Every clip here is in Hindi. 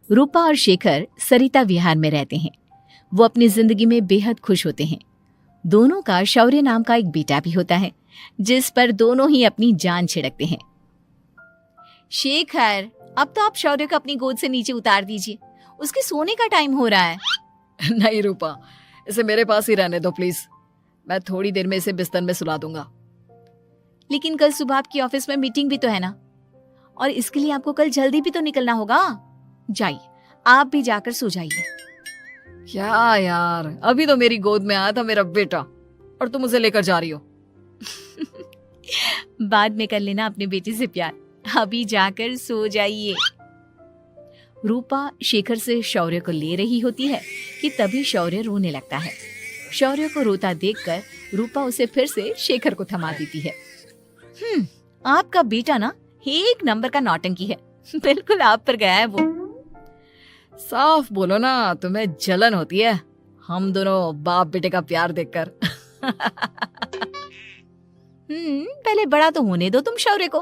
रूपा और शेखर सरिता विहार में रहते हैं। वो अपनी जिंदगी में बेहद खुश होते हैं। दोनों का शौर्य नाम का एक बेटा भी होता है, जिस पर दोनों ही अपनी जान छिड़कते हैं। शेखर, अब तो आप शौर्य को अपनी गोद से नीचे उतार दीजिए, उसके सोने का टाइम हो रहा है। नहीं रूपा, इसे मेरे पास ही रहने दो प्लीज। मैं थोड़ी देर में इसे बिस्तर में सुला दूंगा। लेकिन कल सुबह आपकी ऑफिस में मीटिंग भी तो है ना, और इसके लिए आपको कल जल्दी भी तो निकलना होगा। जाइए, आप भी जाकर सो जाइए। क्या यार, अभी तो मेरी गोद में आया था मेरा बेटा और तुम उसे लेकर जा रही हो। बाद में कर लेना अपने बेटे से प्यार, अभी जाकर सो जाइए। रूपा शेखर से शौर्य को ले रही होती है कि तभी शौर्य रोने लगता है। शौर्य को रोता देखकर रूपा उसे फिर से शेखर को थमा देती है। आपका बेटा ना एक नंबर का नौटंकी है, बिल्कुल आप पर गया है वो। साफ बोलो ना, तुम्हें जलन होती है हम दोनों बाप बेटे का प्यार देखकर। पहले बड़ा तो होने दो तुम शौर्य को,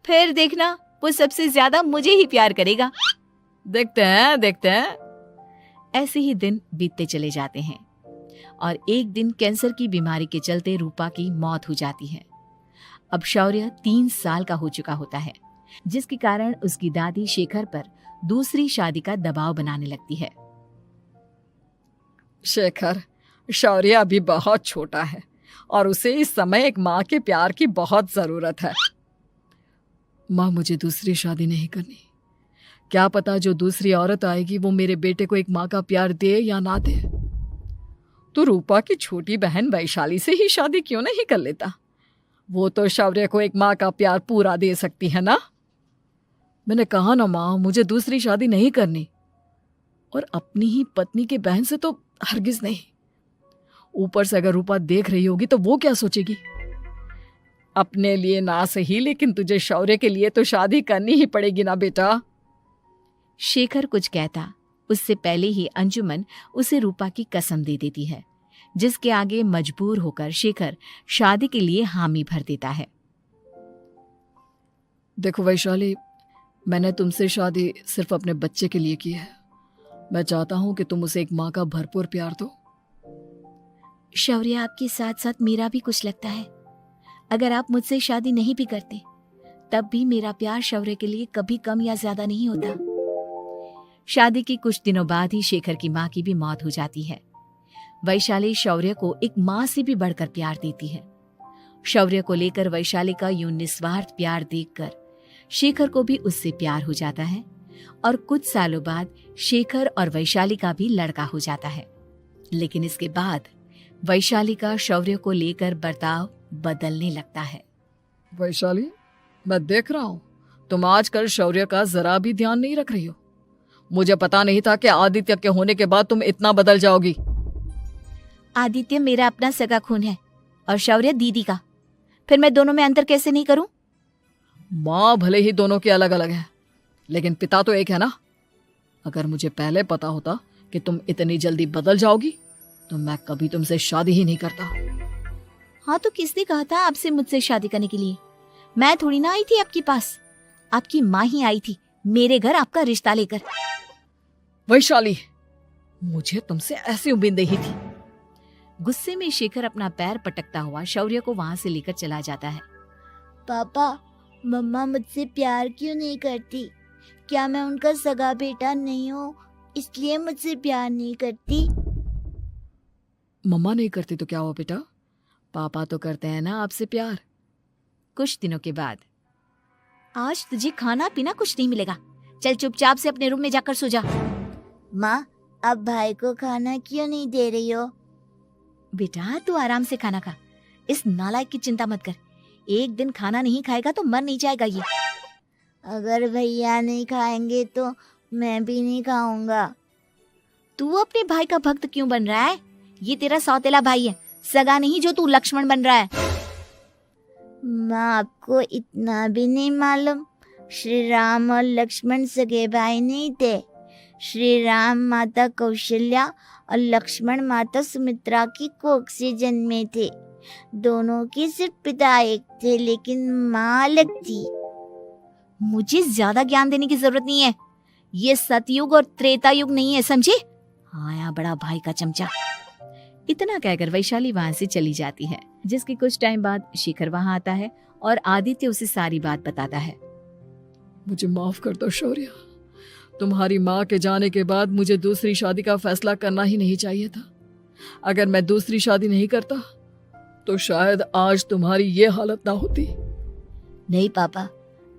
फिर देखना वो सबसे ज्यादा मुझे ही प्यार करेगा। देखते हैं। ऐसे ही दिन बीतते चले जाते हैं और एक दिन कैंसर की बीमारी के चलते रूपा की मौत हो जाती है। अब शौर्य 3 साल का हो चुका होता है, जिसके कारण उसकी दादी शेखर पर दूसरी शादी का दबाव बनाने लगती है। शेखर, शौर्य अभी बहुत छोटा है और उसे इस समय एक माँ के प्यार की बहुत जरूरत है। माँ, मुझे दूसरी शादी नहीं करनी। क्या पता जो दूसरी औरत आएगी वो मेरे बेटे को एक माँ का प्यार दे या ना दे। तो रूपा की छोटी बहन वैशाली से ही शादी क्यों नहीं कर लेता? वो तो शौर्य को एक माँ का प्यार पूरा दे सकती है ना। मैंने कहा ना माँ, मुझे दूसरी शादी नहीं करनी, और अपनी ही पत्नी की बहन से तो हरगिज नहीं। ऊपर से अगर रूपा देख रही होगी तो वो क्या सोचेगी? अपने लिए ना सही, लेकिन तुझे शौर्य के लिए तो शादी करनी ही पड़ेगी ना बेटा। शेखर कुछ कहता उससे पहले ही अंजुमन उसे रूपा की कसम दे देती है, जिसके आगे मजबूर होकर शेखर शादी के लिए हामी भर देता है। देखो वैशाली, मैंने तुमसे शादी सिर्फ अपने बच्चे के लिए की है। मैं चाहता हूं कि तुम उसे एक माँ का भरपूर प्यार दो। शौर्य, आपके साथ साथ मेरा भी कुछ लगता है। अगर आप मुझसे शादी नहीं भी करते तब भी मेरा प्यार शौर्य के लिए कभी कम या ज्यादा नहीं होता। शादी के कुछ दिनों बाद ही शेखर की माँ की भी मौत हो जाती है। वैशाली शौर्य को एक माँ से भी बढ़कर प्यार देती है। शौर्य को लेकर वैशाली का यूं निस्वार्थ प्यार देखकर शेखर को भी उससे प्यार हो जाता है और कुछ सालों बाद शेखर और वैशाली का भी लड़का हो जाता है। लेकिन इसके बाद वैशाली का शौर्य को लेकर बर्ताव बदलने लगता है। वैशाली, मैं देख रहा हूं तुम आजकल शौर्य का जरा भी ध्यान नहीं रख रही हो। मुझे पता नहीं था कि आदित्य के होने के बाद तुम इतना बदल जाओगी। आदित्य मेरा अपना सगा खून है और शौर्य दीदी का, फिर मैं दोनों में अंतर कैसे नहीं करूं? माँ भले ही दोनों की अलग अलग है, लेकिन पिता तो एक है ना। अगर मुझे पहले पता होता कि तुम इतनी जल्दी बदल जाओगी तो मैं कभी तुमसे शादी ही नहीं करता। हाँ, तो किसने कहा था आपसे मुझसे शादी करने के लिए? मैं थोड़ी ना आई थी आपके पास, आपकी माँ ही आई थी मेरे घर आपका रिश्ता लेकर। वैशाली, मुझे तुमसे ऐसी उम्मीद नहीं थी। गुस्से में शेखर अपना पैर पटकता हुआ शौर्य को वहां से लेकर चला जाता है। पापा, मम्मा मुझसे प्यार क्यों नहीं करती? क्या मैं उनका सगा बेटा नहीं हूँ इसलिए मुझसे प्यार नहीं करती? मम्मा नहीं करती तो क्या हुआ बेटा, पापा तो करते हैं ना आपसे प्यार। कुछ दिनों के बाद, आज तुझे खाना पीना कुछ नहीं मिलेगा, चल चुपचाप से अपने रूम में जाकर सो जा। माँ, अब भाई को खाना क्यों नहीं दे रही हो? बेटा तू आराम से खाना खा, इस नालायक की चिंता मत कर। एक दिन खाना नहीं खाएगा तो मर नहीं जाएगा ये। अगर भैया नहीं खाएंगे तो मैं भी नहीं खाऊंगा। तू अपने भाई का भक्त क्यों बन रहा है? ये तेरा सौतेला भाई है, सगा नहीं जो तू लक्ष्मण बन रहा है। माँ, आपको इतना भी नहीं मालूम? श्री राम और लक्ष्मण सगे भाई नहीं थे। श्री राम माता कौशल्या और लक्ष्मण माता सुमित्रा की कोख से जन्मे थे। दोनों के सिर्फ पिता एक थे लेकिन माँ अलग थी। मुझे ज्यादा ज्ञान देने की जरूरत नहीं है, ये सतयुग और त्रेता युग नहीं है, समझे? हाँ यहाँ बड़ा भाई का चमचा। इतना कहकर वैशाली वहां से चली जाती है, जिसके कुछ टाइम बाद शिखर वहां आता है और आदित्य उसे सारी बात बताता है। मुझे माफ कर दो शौर्य, तुम्हारी माँ के जाने के बाद मुझे दूसरी शादी का फैसला करना ही नहीं चाहिए था। अगर मैं दूसरी शादी नहीं करता तो शायद आज तुम्हारी ये हालत ना होती। नहीं पापा,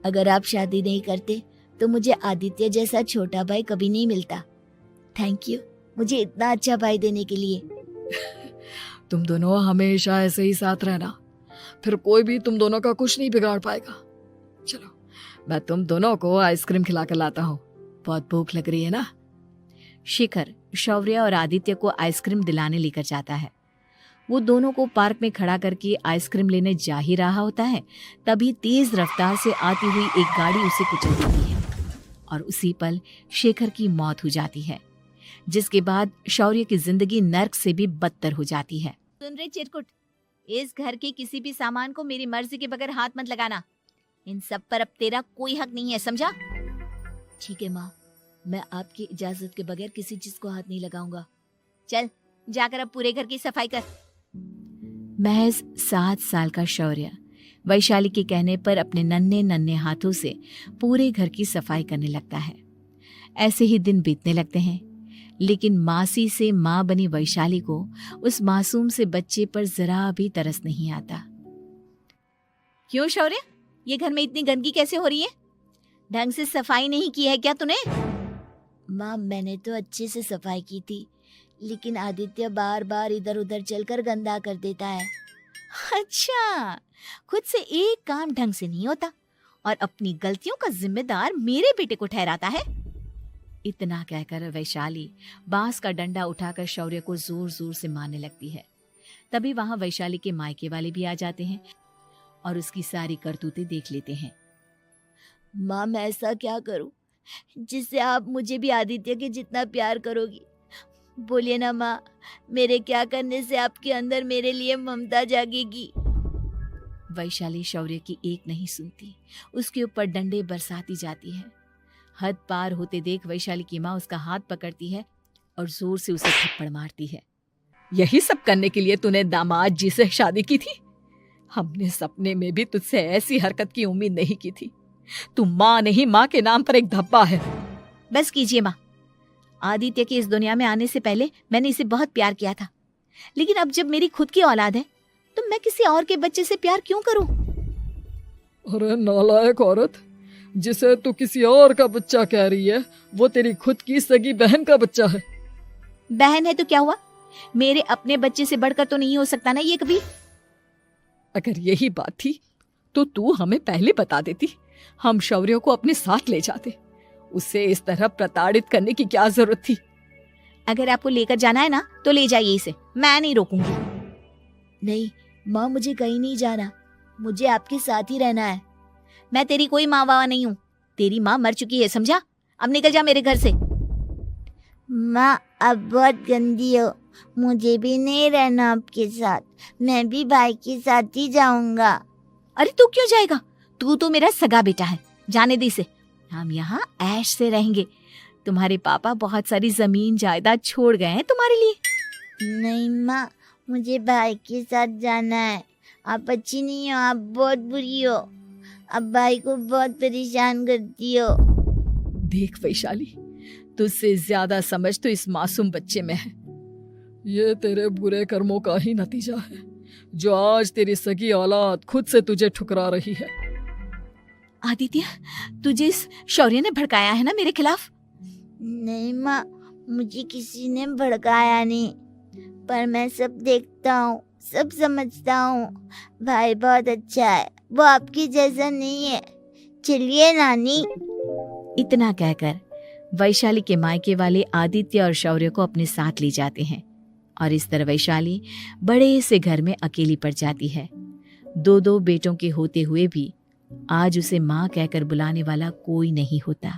अगर आप शादी नहीं करते तो मुझे आदित्य जैसा छोटा भाई कभी नहीं मिलता। थैंक यू मुझे इतना अच्छा भाई देने के लिए। तुम दोनों हमेशा ऐसे ही साथ रहना, फिर कोई भी तुम दोनों का कुछ नहीं बिगाड़ पाएगा। चलो मैं तुम दोनों को आइसक्रीम खिला कर लाता हूँ, बहुत भूख लग रही है ना। शिखर शौर्य और आदित्य को आइसक्रीम दिलाने लेकर जाता है। वो दोनों को पार्क में खड़ा करके आइसक्रीम लेने जा ही रहा होता है, तभी तेज रफ्तार से आती हुई एक गाड़ी उसे कुचल देती है और उसी पल शेखर की मौत हो जाती है, जिसके बाद शौर्य की जिंदगी नर्क से भी बदतर हो जाती है। सुन रहे चिरकुट, इस घर के किसी भी सामान को मेरी मर्जी के बगैर हाथ मत लगाना। इन सब पर अब तेरा कोई हक नहीं है, समझा? ठीक है माँ, मैं आपकी इजाजत के बगैर किसी चीज को हाथ नहीं लगाऊंगा। चल जाकर अब पूरे घर की सफाई कर। महज 7 साल का शौर्य वैशाली के कहने पर अपने नन्हे नन्हे हाथों से पूरे घर की सफाई करने लगता है। ऐसे ही दिन बीतने लगते हैं, लेकिन मासी से माँ बनी वैशाली को उस मासूम से बच्चे पर जरा भी तरस नहीं आता। क्यों शौर्य, ये घर में इतनी गंदगी कैसे हो रही है? ढंग से सफाई नहीं की है क्या तूने? माँ मैंने तो अच्छे से सफाई की थी, लेकिन आदित्य बार बार इधर उधर चलकर गंदा कर देता है। अच्छा, खुद से एक काम ढंग से नहीं होता और अपनी गलतियों का जिम्मेदार मेरे बेटे को ठहराता है। इतना कहकर वैशाली बांस का डंडा उठाकर शौर्य को जोर जोर से मारने लगती है। तभी वहां वैशाली के मायके वाले भी आ जाते हैं और उसकी सारी करतूतें देख लेते हैं। माँ मैं ऐसा क्या करूं जिससे आप मुझे भी आदित्य के जितना प्यार करोगी? बोलिए ना माँ, मेरे क्या करने से आपके अंदर मेरे लिए ममता जागेगी? वैशाली शौर्य की एक नहीं सुनती, उसके ऊपर डंडे बरसाती जाती है। हद पार होते देख वैशाली की माँ उसका हाथ पकड़ती है और जोर से उसे थप्पड़ मारती है। यही सब करने के लिए तूने दामाद जी से शादी की थी? हमने सपने में भी तुझसे ऐसी हरकत की उम्मीद नहीं की थी। तू माँ नहीं, माँ के नाम पर एक धब्बा है। बस कीजिए माँ, आदित्य के इस दुनिया में आने से पहले मैंने इसे बहुत प्यार किया था, लेकिन अब जब मेरी खुद की औलाद है तो मैं किसी और के बच्चे से प्यार क्यों करूं? अरे नालायक औरत, जिसे तू किसी और का बच्चा कह रही है वो तेरी खुद की सगी बहन का बच्चा है। बहन है तो क्या हुआ, मेरे अपने बच्चे से बढ़कर तो नहीं हो सकता ना ये कभी। अगर यही बात थी तो तू हमें पहले बता देती, हम शौर्य को अपने साथ ले जाते। उसे इस तरह प्रताड़ित करने की क्या जरूरत थी? अगर आपको लेकर जाना है ना तो ले जाइए इसे, मैं नहीं रोकूंगी। नहीं माँ, मुझे कहीं नहीं जाना, मुझे आपके साथ ही रहना है। मैं तेरी कोई माँ बाबा नहीं हूँ, तेरी माँ मर चुकी है, समझा? अब निकल जा मेरे घर से। माँ अब बहुत गंदी हो, मुझे भी नहीं रहना आपके साथ, मैं भी भाई के साथ ही जाऊंगा। अरे तू क्यों जाएगा, तू तो मेरा सगा बेटा है, जाने दे इसे। हम यहाँ ऐश से रहेंगे, तुम्हारे पापा बहुत सारी जमीन जायदाद छोड़ गए हैं तुम्हारे लिए। नहीं माँ, मुझे भाई के साथ जाना है। आप अच्छी नहीं हो, आप बहुत बुरी हो, आप भाई को बहुत परेशान करती हो। देख वैशाली, तुझसे ज्यादा समझ तो इस मासूम बच्चे में है। ये तेरे बुरे कर्मों का ही नतीजा है जो आज तेरी सगी औलाद खुद से तुझे ठुकरा रही है। आदित्य, तुझे इस शौर्य ने भड़काया है ना मेरे खिलाफ? नहीं माँ, मुझे किसी ने भड़काया नहीं, पर मैं सब देखता हूँ, सब समझता हूँ। भाई बहुत अच्छा है, वो आपकी जैसा नहीं है। चलिए नानी। इतना कहकर वैशाली के मायके वाले आदित्य और शौर्य को अपने साथ ले जाते हैं और इस तरह वैशाली बड़े से घर में अकेली पड़ जाती है। 2 बेटों के होते हुए भी आज उसे माँ कहकर बुलाने वाला कोई नहीं होता।